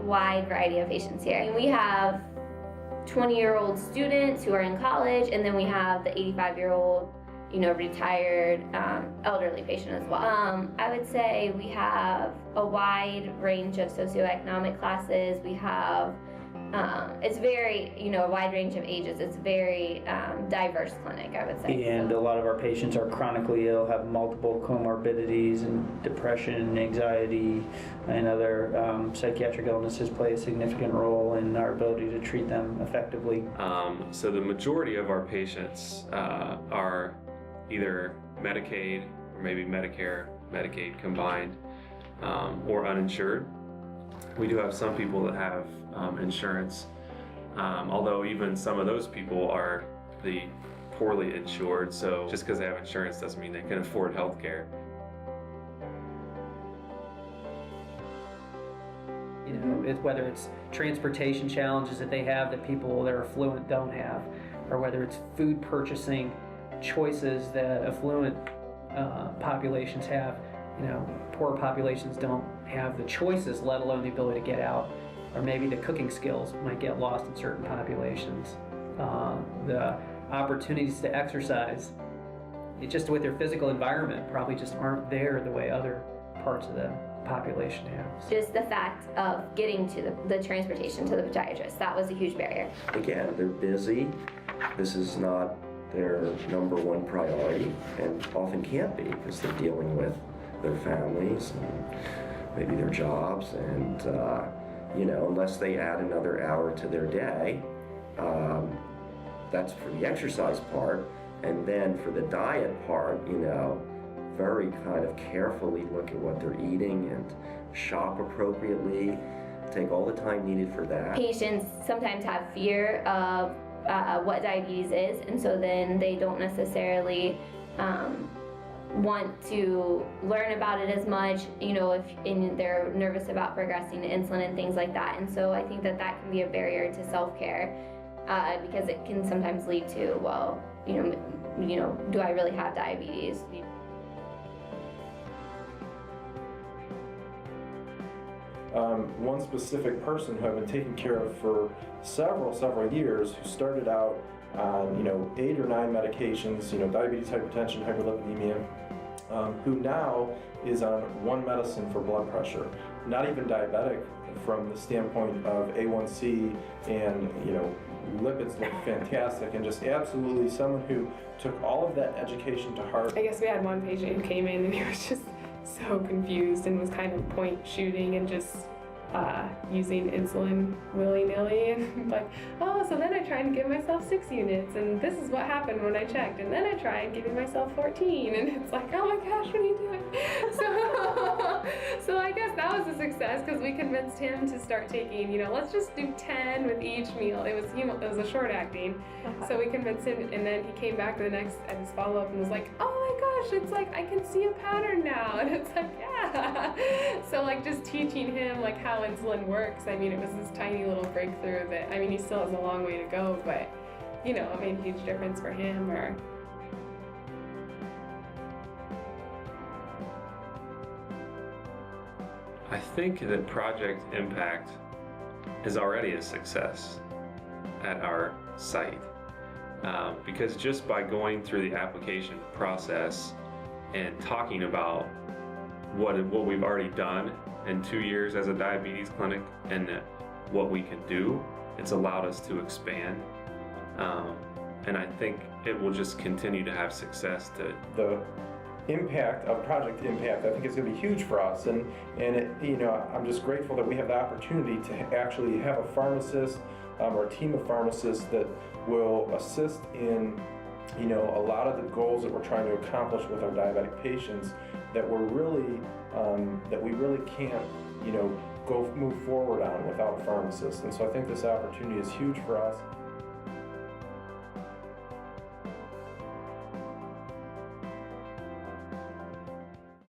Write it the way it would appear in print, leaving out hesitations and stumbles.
wide variety of patients here. And we have 20-year-old students who are in college, and then we have the 85-year-old, retired elderly patient as well. I would say we have a wide range of socioeconomic classes. We have, it's very, a wide range of ages. It's very diverse clinic, I would say. And a lot of our patients are chronically ill, have multiple comorbidities, and depression, anxiety, and other psychiatric illnesses play a significant role in our ability to treat them effectively. So the majority of our patients are either Medicaid or maybe Medicare, Medicaid combined, or uninsured. We do have some people that have insurance, although even some of those people are the poorly insured, so just because they have insurance doesn't mean they can afford health care. Whether it's transportation challenges that they have that people that are affluent don't have, or whether it's food purchasing choices that affluent populations have, poor populations don't have the choices, let alone the ability to get out, or maybe the cooking skills might get lost in certain populations. The opportunities to exercise, just with their physical environment, probably just aren't there the way other parts of the population have. Just the fact of getting to the transportation to the podiatrist, that was a huge barrier. Again, they're busy. This is not their number one priority, and often can't be, because they're dealing with their families and maybe their jobs, and unless they add another hour to their day, that's for the exercise part. And then for the diet part, very kind of carefully look at what they're eating and shop appropriately, take all the time needed for that. Patients sometimes have fear of what diabetes is, and so then they don't necessarily want to learn about it as much, if they're nervous about progressing to insulin and things like that. And so I think that can be a barrier to self-care, because it can sometimes lead to, do I really have diabetes? One specific person who I've been taking care of for several years, who started out on 8 or 9 medications, diabetes, hypertension, hyperlipidemia, who now is on one medicine for blood pressure, not even diabetic from the standpoint of A1C, and lipids look fantastic, and just absolutely someone who took all of that education to heart. I guess we had one patient who came in and he was just so confused and was kind of point shooting and just using insulin willy-nilly, and like, oh, so then I tried to give myself 6 units, and this is what happened when I checked, and then I tried giving myself 14, and it's like, oh my gosh, what are you doing? So I guess that was a success, because we convinced him to start taking, let's just do 10 with each meal. It was a short acting, so we convinced him, and then he came back at his follow-up and was like, oh my gosh, it's like I can see a pattern now, and it's like, yeah. So like just teaching him like how insulin works. I mean, it was this tiny little breakthrough that, he still has a long way to go, but it made a huge difference for him. I think that Project Impact is already a success at our site, because just by going through the application process and talking about what we've already done in 2 years as a diabetes clinic and what we can do, it's allowed us to expand, and I think it will just continue to have success. The impact of Project Impact, I think, is going to be huge for us, and I'm just grateful that we have the opportunity to actually have a pharmacist or a team of pharmacists that will assist in a lot of the goals that we're trying to accomplish with our diabetic patients, that we really can't move forward on without pharmacists. And so I think this opportunity is huge for us.